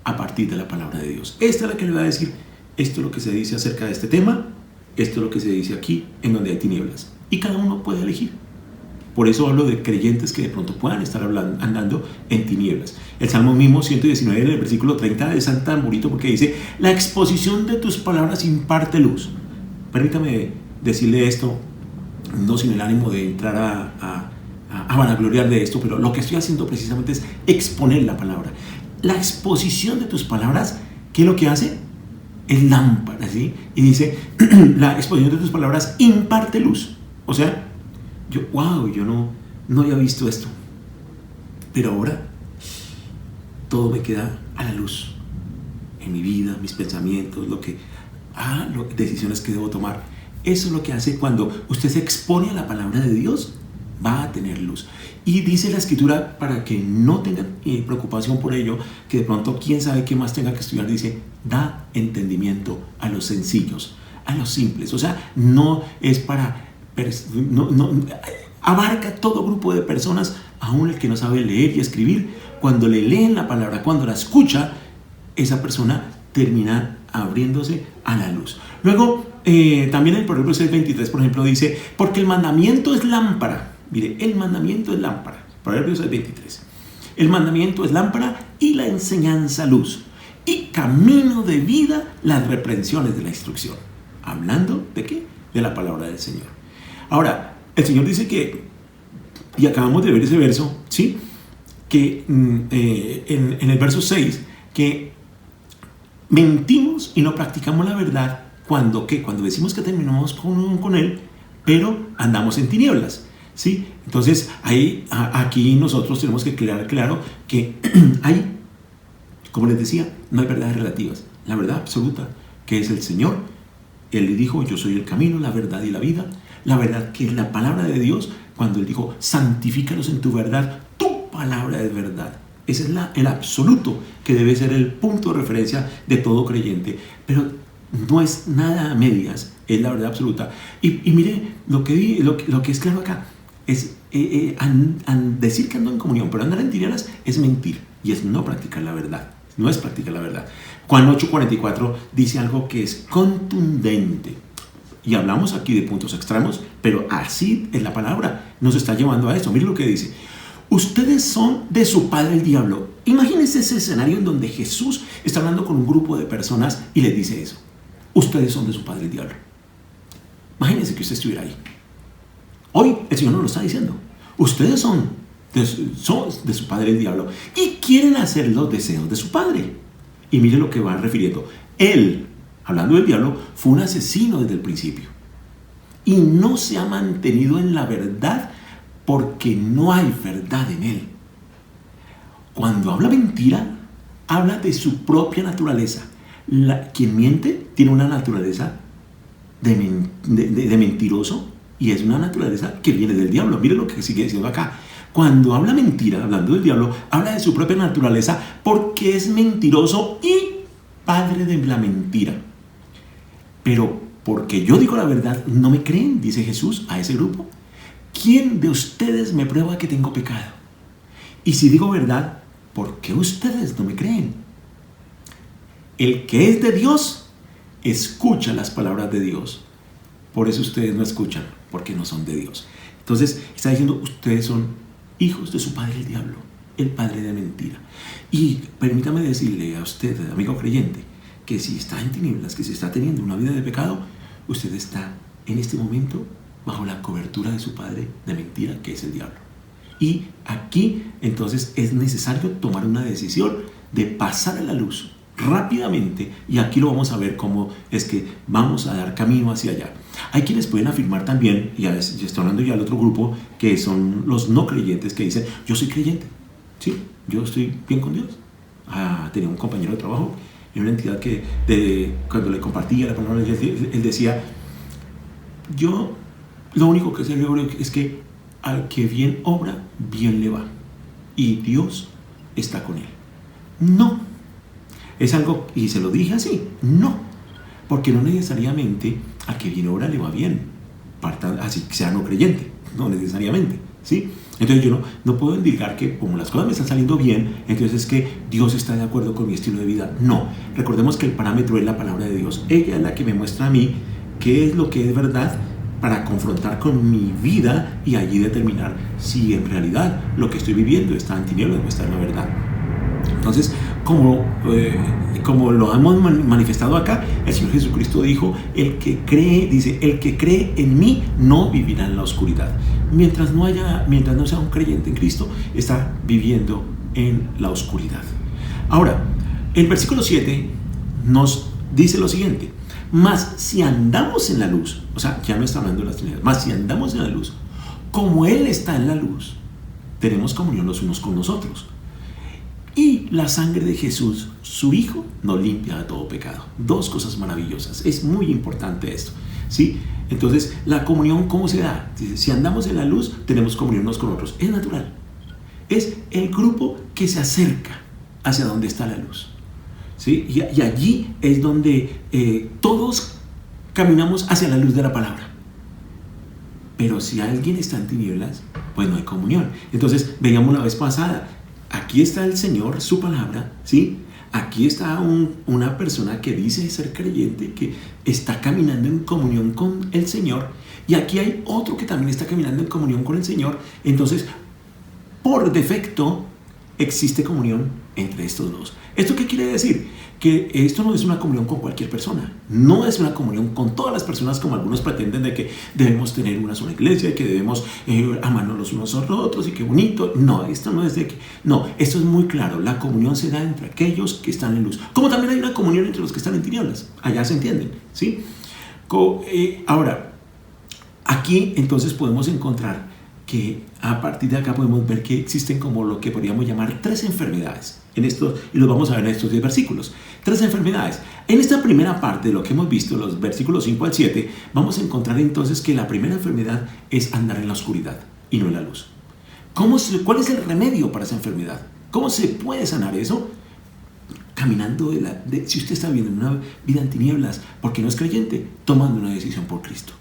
a partir de la palabra de Dios. Esta es la que le va a decir, esto es lo que se dice acerca de este tema, esto es lo que se dice aquí en donde hay tinieblas. Y cada uno puede elegir. Por eso hablo de creyentes que de pronto puedan estar andando en tinieblas. El Salmo mismo 119 en el versículo 30 es tan bonito porque dice, la exposición de tus palabras imparte luz. Permítame decirle esto, no sin el ánimo de entrar a vanagloriar de esto, pero lo que estoy haciendo precisamente es exponer la palabra. La exposición de tus palabras, ¿qué es lo que hace? Es lámpara, ¿sí? Y dice, la exposición de tus palabras imparte luz. O sea, yo no había visto esto. Pero ahora todo me queda a la luz. En mi vida, mis pensamientos, decisiones que debo tomar. Eso es lo que hace cuando usted se expone a la palabra de Dios, va a tener luz. Y dice la Escritura, para que no tengan preocupación por ello, que de pronto quién sabe qué más tenga que estudiar, dice, da entendimiento a los sencillos, a los simples. O sea, no es para... abarca todo grupo de personas, aún el que no sabe leer y escribir. Cuando le leen la palabra, cuando la escucha, esa persona termina abriéndose a la luz. Luego, también el Proverbios 6:23, por ejemplo, dice, porque el mandamiento es lámpara. Mire, el mandamiento es lámpara. Proverbios 6:23. El mandamiento es lámpara y la enseñanza luz. Y camino de vida las reprensiones de la instrucción. ¿Hablando de qué? De la palabra del Señor. Ahora, el Señor dice que, y acabamos de ver ese verso, ¿sí? Que en el verso 6, que mentimos y no practicamos la verdad cuando decimos que terminamos con Él, pero andamos en tinieblas, ¿sí? Entonces, aquí nosotros tenemos que quedar claro que hay, como les decía, no hay verdades relativas. La verdad absoluta, que es el Señor. Él le dijo, yo soy el camino, la verdad y la vida. La verdad que es la palabra de Dios, cuando Él dijo, santifícalos en tu verdad, tu palabra es verdad. Ese es el absoluto que debe ser el punto de referencia de todo creyente. Pero no es nada a medias, es la verdad absoluta. Y mire, lo que es claro acá es decir que ando en comunión, pero andar en tinieblas es mentir y es no practicar la verdad. No es practicar la verdad. Juan 8:44 dice algo que es contundente. Y hablamos aquí de puntos extremos, pero así es la palabra. Nos está llevando a esto. Mire lo que dice. Ustedes son de su padre el diablo. Imagínense ese escenario en donde Jesús está hablando con un grupo de personas y les dice eso. Ustedes son de su padre el diablo. Imagínense que usted estuviera ahí. Hoy el Señor nos lo está diciendo. Ustedes son de su padre el diablo y quieren hacer los deseos de su padre. Y mire lo que va refiriendo. Él, hablando del diablo, fue un asesino desde el principio. Y no se ha mantenido en la verdad porque no hay verdad en él. Cuando habla mentira, habla de su propia naturaleza. Quien miente tiene una naturaleza de mentiroso y es una naturaleza que viene del diablo. Mire lo que sigue diciendo acá. Cuando habla mentira, hablando del diablo, habla de su propia naturaleza porque es mentiroso y padre de la mentira. Pero porque yo digo la verdad, ¿no me creen? Dice Jesús a ese grupo. ¿Quién de ustedes me prueba que tengo pecado? Y si digo verdad, ¿por qué ustedes no me creen? El que es de Dios, escucha las palabras de Dios. Por eso ustedes no escuchan, porque no son de Dios. Entonces, está diciendo, ustedes son hijos de su padre el diablo, el padre de mentira. Y permítame decirle a usted, amigo creyente, que si está en tinieblas, que si está teniendo una vida de pecado, usted está en este momento bajo la cobertura de su padre de mentira, que es el diablo. Y aquí, entonces, es necesario tomar una decisión de pasar a la luz rápidamente, y aquí lo vamos a ver cómo es que vamos a dar camino hacia allá. Hay quienes pueden afirmar también, y estoy hablando ya del otro grupo, que son los no creyentes, que dicen, yo soy creyente, sí, yo estoy bien con Dios. Tenía un compañero de trabajo en una entidad que cuando le compartía la palabra, él decía, yo lo único que sé es que al que bien obra, bien le va, y Dios está con él. No. Es algo, y se lo dije así, no. Porque no necesariamente al que bien obra le va bien, así que sea no creyente, no necesariamente, ¿sí? Entonces yo no puedo indicar que como las cosas me están saliendo bien, entonces es que Dios está de acuerdo con mi estilo de vida. No, recordemos que el parámetro es la palabra de Dios. Ella es la que me muestra a mí qué es lo que es verdad para confrontar con mi vida y allí determinar si en realidad lo que estoy viviendo está en tinieblas o está en la verdad. Entonces, como lo hemos manifestado acá, el Señor Jesucristo dijo, el que cree en mí no vivirá en la oscuridad. Mientras no sea un creyente en Cristo, está viviendo en la oscuridad. Ahora, el versículo 7 nos dice lo siguiente: mas si andamos en la luz, o sea, ya no está hablando de las tinieblas, mas si andamos en la luz, como Él está en la luz, tenemos comunión los unos con los otros. Y la sangre de Jesús, su Hijo, nos limpia de todo pecado. Dos cosas maravillosas. Es muy importante esto, ¿sí? Entonces, la comunión, ¿cómo se da? Dice, si andamos en la luz, tenemos comunión unos con otros. Es natural. Es el grupo que se acerca hacia donde está la luz, ¿sí? Y allí es donde todos caminamos hacia la luz de la palabra. Pero si alguien está en tinieblas, pues no hay comunión. Entonces, veíamos la vez pasada, aquí está el Señor, su palabra, ¿sí? Aquí está una persona que dice ser creyente, que está caminando en comunión con el Señor. Y aquí hay otro que también está caminando en comunión con el Señor. Entonces, por defecto, existe comunión entre estos dos. ¿Esto qué quiere decir? Que esto no es una comunión con cualquier persona. No es una comunión con todas las personas como algunos pretenden, de que debemos tener una sola iglesia y que debemos amarnos los unos a los otros y qué bonito. No, esto no es de que... No, esto es muy claro. La comunión se da entre aquellos que están en luz. Como también hay una comunión entre los que están en tinieblas. Allá se entienden, ¿sí? Ahora, aquí entonces podemos encontrar que a partir de acá podemos ver que existen como lo que podríamos llamar tres enfermedades en esto, y los vamos a ver en estos 10 versículos. Tres enfermedades. En esta primera parte de lo que hemos visto, los versículos 5 al 7, vamos a encontrar entonces que la primera enfermedad es andar en la oscuridad y no en la luz. ¿Cuál es el remedio para esa enfermedad? ¿Cómo se puede sanar eso? Caminando si usted está viviendo una vida en tinieblas porque no es creyente, tomando una decisión por Cristo.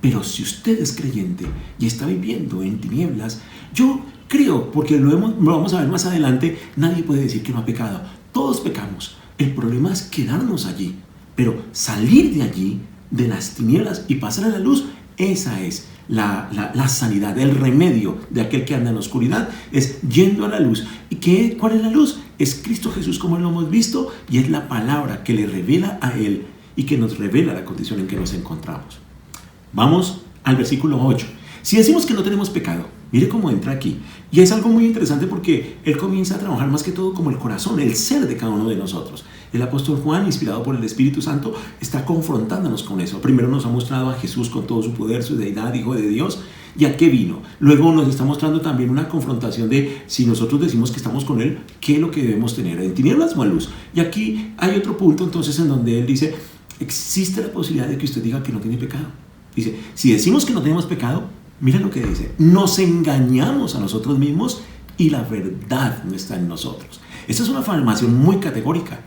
Pero si usted es creyente y está viviendo en tinieblas, yo creo, porque lo vamos a ver más adelante, nadie puede decir que no ha pecado. Todos pecamos. El problema es quedarnos allí. Pero salir de allí, de las tinieblas, y pasar a la luz, esa es la sanidad, el remedio de aquel que anda en la oscuridad, es yendo a la luz. ¿Y cuál es la luz? Es Cristo Jesús, como lo hemos visto, y es la palabra que le revela a Él y que nos revela la condición en que nos encontramos. Vamos al versículo 8. Si decimos que no tenemos pecado, mire cómo entra aquí. Y es algo muy interesante porque él comienza a trabajar más que todo como el corazón, el ser de cada uno de nosotros. El apóstol Juan, inspirado por el Espíritu Santo, está confrontándonos con eso. Primero nos ha mostrado a Jesús con todo su poder, su deidad, Hijo de Dios, y a qué vino. Luego nos está mostrando también una confrontación de si nosotros decimos que estamos con Él, ¿qué es lo que debemos tener? ¿En tinieblas o en luz? Y aquí hay otro punto entonces en donde él dice, existe la posibilidad de que usted diga que no tiene pecado. Dice, si decimos que no tenemos pecado, mira lo que dice, nos engañamos a nosotros mismos y la verdad no está en nosotros. Esta es una afirmación muy categórica.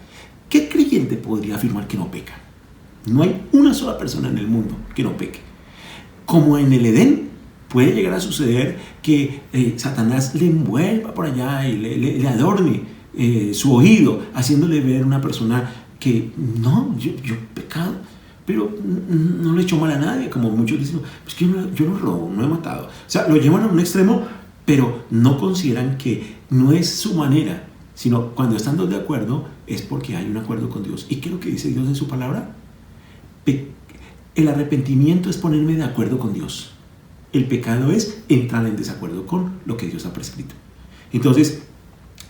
¿Qué creyente podría afirmar que no peca? No hay una sola persona en el mundo que no peque. Como en el Edén, puede llegar a suceder que Satanás le envuelva por allá y le adorne su oído, haciéndole ver a una persona que no, yo he pecado, pero no le he hecho mal a nadie, como muchos dicen, pues que yo no robo, no he matado. O sea, lo llevan a un extremo, pero no consideran que no es su manera, sino cuando están dos de acuerdo es porque hay un acuerdo con Dios. ¿Y qué es lo que dice Dios en su palabra? El arrepentimiento es ponerme de acuerdo con Dios. El pecado es entrar en desacuerdo con lo que Dios ha prescrito. Entonces,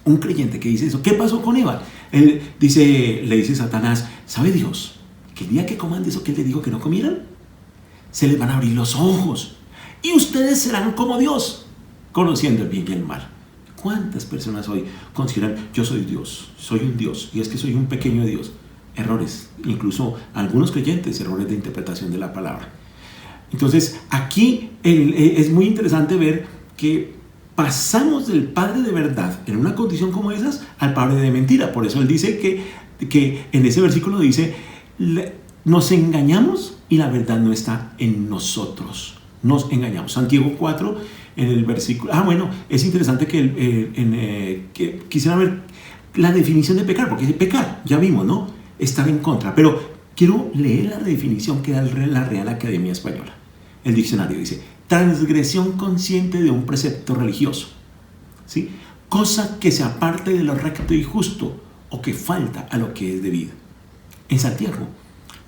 un creyente que dice eso, ¿qué pasó con Eva? Le dice Satanás, ¿sabe Dios que el día que coman de eso que Él le dijo que no comieran, se les van a abrir los ojos y ustedes serán como Dios, conociendo el bien y el mal? ¿Cuántas personas hoy consideran, yo soy Dios, soy un Dios, y es que soy un pequeño Dios? Errores, incluso algunos creyentes, errores de interpretación de la palabra. Entonces, aquí es muy interesante ver que pasamos del Padre de verdad en una condición como esas al Padre de mentira. Por eso él dice que en ese versículo dice, nos engañamos y la verdad no está en nosotros. Nos engañamos. Santiago 4, en el versículo... bueno, es interesante que quisiera ver la definición de pecar, porque pecar, ya vimos, ¿no? Estar en contra. Pero quiero leer la definición que da la Real Academia Española. El diccionario dice: transgresión consciente de un precepto religioso, ¿sí? Cosa que se aparte de lo recto y justo o que falta a lo que es debido. En Santiago,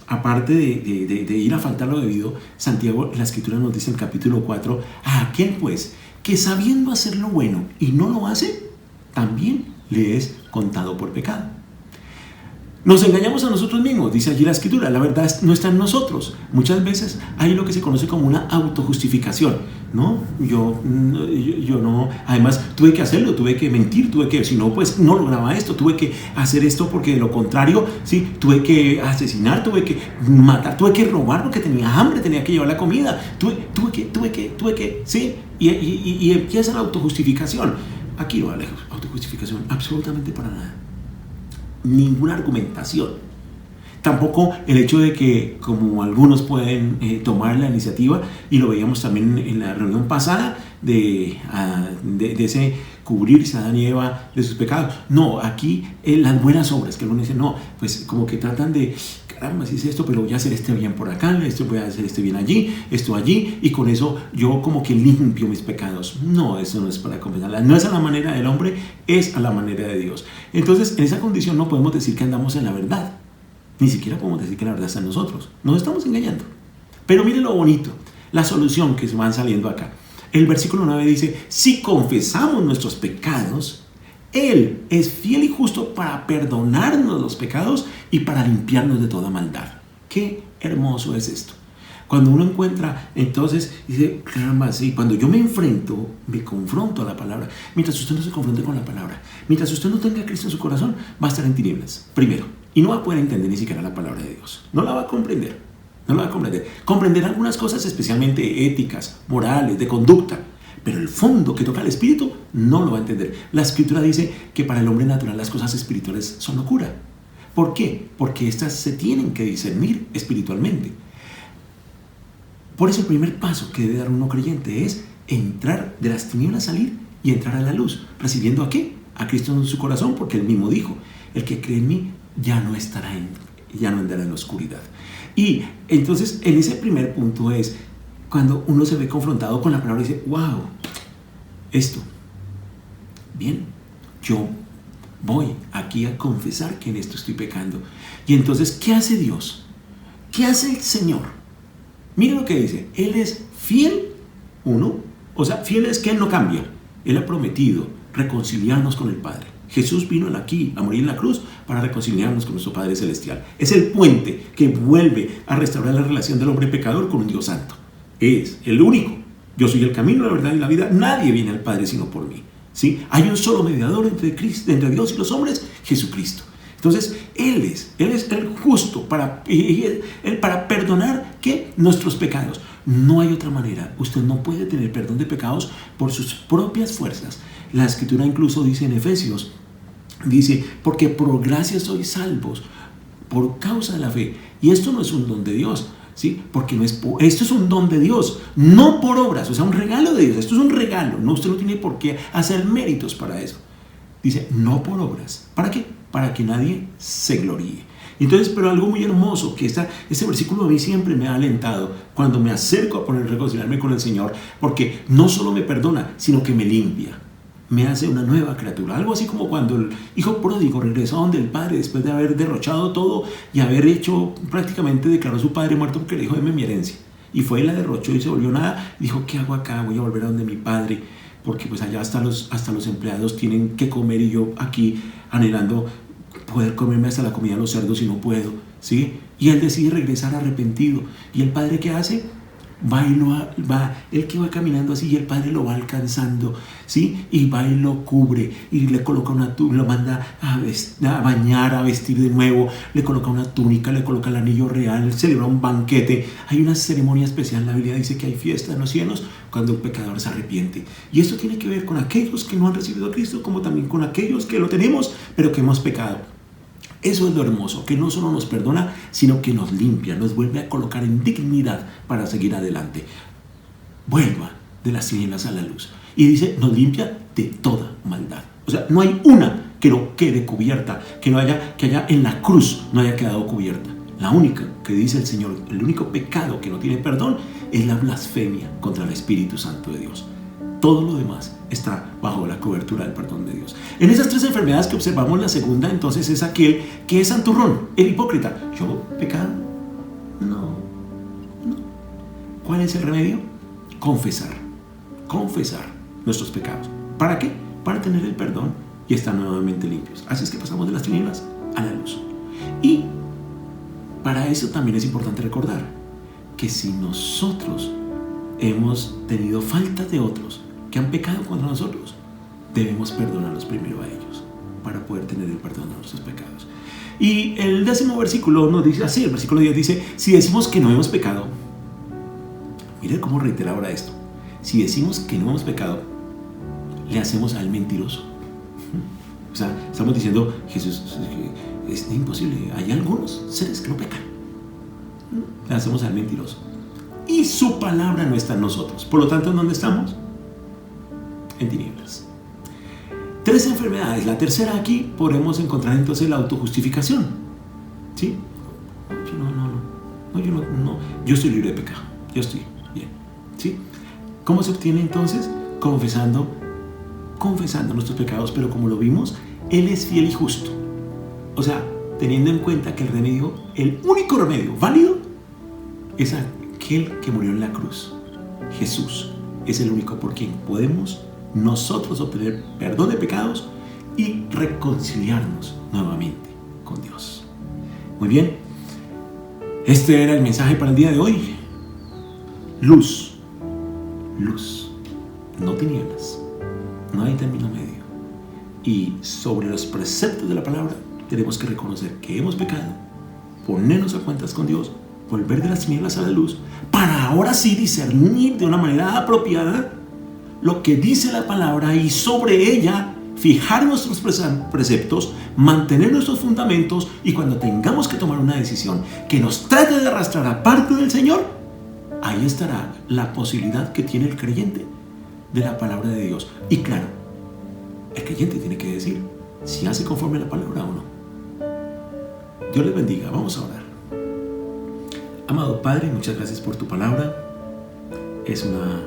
aparte de ir a faltar lo debido, Santiago, la Escritura nos dice en el capítulo 4: a aquel pues que sabiendo hacer lo bueno y no lo hace, también le es contado por pecado. Nos engañamos a nosotros mismos, dice allí la Escritura. La verdad no está en nosotros. Muchas veces hay lo que se conoce como una autojustificación, ¿no? Yo no, además tuve que hacerlo, tuve que mentir, si no, pues no lograba esto, tuve que hacer esto porque de lo contrario, sí, tuve que asesinar, tuve que matar, tuve que robar porque tenía hambre, tenía que llevar la comida, tuve que, sí, y empieza la autojustificación. Aquí no vale autojustificación absolutamente para nada. Ninguna argumentación. Tampoco el hecho de que, como algunos pueden tomar la iniciativa, y lo veíamos también en la reunión pasada, de ese cubrirse a Adán y Eva de sus pecados. No, aquí las buenas obras, que algunos dicen, no, pues como que tratan de, caramba, si es esto, pero voy a hacer este bien por acá, esto voy a hacer este bien allí, esto allí, y con eso yo como que limpio mis pecados. No, eso no es para compensarla. No es a la manera del hombre, es a la manera de Dios. Entonces, en esa condición no podemos decir que andamos en la verdad. Ni siquiera podemos decir que la verdad está en nosotros. Nos estamos engañando. Pero miren lo bonito, la solución que se van saliendo acá. El versículo 9 dice: si confesamos nuestros pecados, Él es fiel y justo para perdonarnos los pecados y para limpiarnos de toda maldad. Qué hermoso es esto. Cuando uno encuentra, entonces dice, caramba, sí, cuando yo me confronto a la palabra. Mientras usted no se confronte con la palabra, mientras usted no tenga a Cristo en su corazón, va a estar en tinieblas, primero. Y no va a poder entender ni siquiera la palabra de Dios. No la va a comprender. No la va a comprender. Comprender algunas cosas, especialmente éticas, morales, de conducta. Pero el fondo que toca al espíritu no lo va a entender. La Escritura dice que para el hombre natural las cosas espirituales son locura. ¿Por qué? Porque estas se tienen que discernir espiritualmente. Por eso el primer paso que debe dar uno creyente es entrar de las tinieblas, salir y entrar a la luz. ¿Recibiendo a qué? A Cristo en su corazón, porque Él mismo dijo: el que cree en mí ya no andará en la oscuridad. Y entonces en ese primer punto es cuando uno se ve confrontado con la palabra y dice: wow, esto, bien, yo voy aquí a confesar que en esto estoy pecando. Y entonces, ¿qué hace Dios? ¿Qué hace el Señor? Mire lo que dice: Él es fiel, o sea, fiel es que Él no cambia. Él ha prometido reconciliarnos con el Padre. Jesús vino aquí a morir en la cruz para reconciliarnos con nuestro Padre Celestial. Es el puente que vuelve a restaurar la relación del hombre pecador con un Dios santo. Es el único. Yo soy el camino, la verdad y la vida. Nadie viene al Padre sino por mí, ¿sí? Hay un solo mediador entre Dios y los hombres, Jesucristo. Entonces, Él es el justo para perdonar ¿qué? Nuestros pecados. No hay otra manera. Usted no puede tener perdón de pecados por sus propias fuerzas. La Escritura incluso dice en Efesios, dice: porque por gracia sois salvos por causa de la fe. Y esto no es un don de Dios, ¿sí? Porque esto es un don de Dios, no por obras, o sea, un regalo de Dios. Esto es un regalo, no, usted no tiene por qué hacer méritos para eso. Dice, no por obras. ¿Para qué? Para que nadie se gloríe. Entonces, pero algo muy hermoso, que este versículo a mí siempre me ha alentado cuando me acerco a reconciliarme con el Señor, porque no solo me perdona, sino que me limpia. Me hace una nueva criatura. Algo así como cuando el hijo pródigo regresó donde el padre después de haber derrochado todo y haber hecho, prácticamente declaró a su padre muerto porque le dijo: deme mi herencia. Y fue y la derrochó y se volvió nada. Dijo: ¿qué hago acá? Voy a volver a donde mi padre, porque pues allá hasta los empleados tienen que comer y yo aquí anhelando poder comerme hasta la comida de los cerdos y no puedo, ¿sí? Y él decide regresar arrepentido. ¿Y el padre qué hace? Él que va caminando así y el padre lo va alcanzando, ¿sí? Y va y lo cubre y le coloca lo manda a bañar, a vestir de nuevo, le coloca una túnica, le coloca el anillo real, celebra un banquete. Hay una ceremonia especial. La Biblia dice que hay fiesta en los cielos cuando el pecador se arrepiente. Y esto tiene que ver con aquellos que no han recibido a Cristo, como también con aquellos que lo tenemos, pero que hemos pecado. Eso es lo hermoso, que no solo nos perdona, sino que nos limpia, nos vuelve a colocar en dignidad para seguir adelante. Vuelva de las tinieblas a la luz. Y dice, nos limpia de toda maldad. O sea, no hay una que no quede cubierta, que haya en la cruz no haya quedado cubierta. La única que dice el Señor, el único pecado que no tiene perdón es la blasfemia contra el Espíritu Santo de Dios. Todo lo demás está bajo la cobertura del perdón de Dios. En esas 3 enfermedades que observamos, la segunda entonces es aquel que es santurrón, el hipócrita. ¿Yo pecado? No. ¿Cuál es el remedio? Confesar nuestros pecados. ¿Para qué? Para tener el perdón y estar nuevamente limpios. Así es que pasamos de las tinieblas a la luz. Y para eso también es importante recordar que si nosotros hemos tenido falta de otros que han pecado contra nosotros, debemos perdonarlos primero a ellos para poder tener el perdón de nuestros pecados. Y el 10º versículo nos dice así, el versículo 10 dice, si decimos que no hemos pecado, mire cómo reitera ahora esto, si decimos que no hemos pecado, le hacemos al mentiroso. O sea, estamos diciendo, Jesús, es imposible, hay algunos seres que no pecan. Le hacemos al mentiroso. Y su palabra no está en nosotros. Por lo tanto, ¿en dónde estamos? En tinieblas. 3 enfermedades. La tercera aquí podemos encontrar entonces la autojustificación. ¿Sí? Yo estoy libre de pecado. Yo estoy bien. ¿Sí? ¿Cómo se obtiene entonces? Confesando nuestros pecados, pero como lo vimos, Él es fiel y justo. O sea, teniendo en cuenta que el único remedio válido es aquel que murió en la cruz. Jesús es el único por quien podemos nosotros obtener perdón de pecados y reconciliarnos nuevamente con Dios. Muy bien, este era el mensaje para el día de hoy. Luz, no tinieblas. No hay término medio. Y sobre los preceptos de la palabra tenemos que reconocer que hemos pecado, ponernos a cuentas con Dios, volver de las tinieblas a la luz, para ahora sí discernir de una manera apropiada lo que dice la palabra y sobre ella fijar nuestros preceptos, mantener nuestros fundamentos, y cuando tengamos que tomar una decisión que nos trate de arrastrar aparte del Señor, ahí estará la posibilidad que tiene el creyente de la palabra de Dios. Y claro, el creyente tiene que decir si hace conforme a la palabra o no. Dios les bendiga. Vamos a orar. Amado Padre, muchas gracias por tu palabra. Es una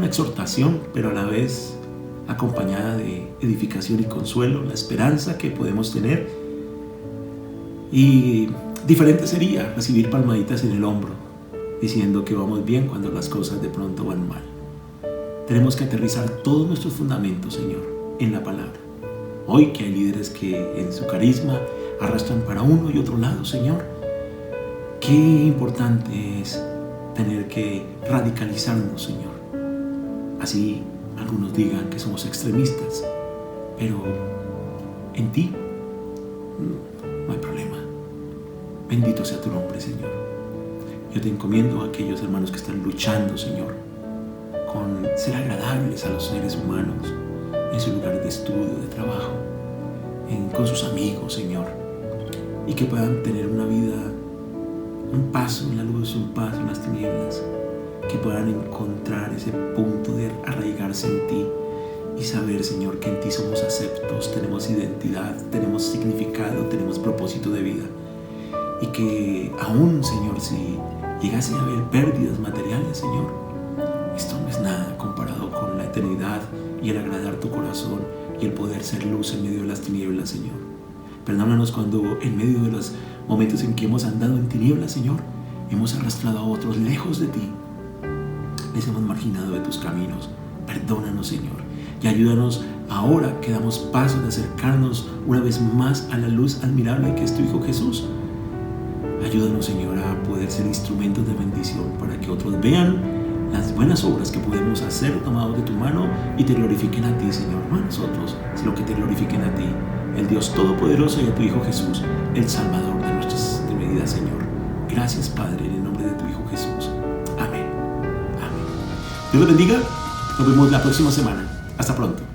exhortación, pero a la vez acompañada de edificación y consuelo, la esperanza que podemos tener. Y diferente sería recibir palmaditas en el hombro diciendo que vamos bien cuando las cosas de pronto van mal. Tenemos que aterrizar todos nuestros fundamentos, Señor, en la palabra. Hoy que hay líderes que en su carisma arrastran para uno y otro lado, Señor, qué importante es tener que radicalizarnos, Señor. Así algunos digan que somos extremistas, pero en ti no hay problema. Bendito sea tu nombre, Señor. Yo te encomiendo a aquellos hermanos que están luchando, Señor, con ser agradables a los seres humanos en sus lugares de estudio, de trabajo, con sus amigos, Señor, y que puedan tener una vida, un paso en la luz, un paso en las tinieblas, que puedan encontrar ese punto de arraigarse en ti y saber, Señor, que en ti somos aceptos, tenemos identidad, tenemos significado, tenemos propósito de vida, y que aún, Señor, si llegase a haber pérdidas materiales, Señor, esto no es nada comparado con la eternidad y el agradar tu corazón y el poder ser luz en medio de las tinieblas, Señor. Perdónanos cuando en medio de los momentos en que hemos andado en tinieblas, Señor, hemos arrastrado a otros lejos de ti, les hemos marginado de tus caminos. Perdónanos, Señor, y ayúdanos ahora que damos paso de acercarnos una vez más a la luz admirable que es tu Hijo Jesús. Ayúdanos, Señor, a poder ser instrumentos de bendición para que otros vean las buenas obras que podemos hacer tomados de tu mano y te glorifiquen a ti, Señor, no a nosotros, sino que te glorifiquen a ti, el Dios Todopoderoso, y a tu Hijo Jesús, el Salvador de nuestras vidas, Señor. Gracias, Padre, en el nombre de tu Hijo Jesús. Amén. Amén. Dios los bendiga. Nos vemos la próxima semana. Hasta pronto.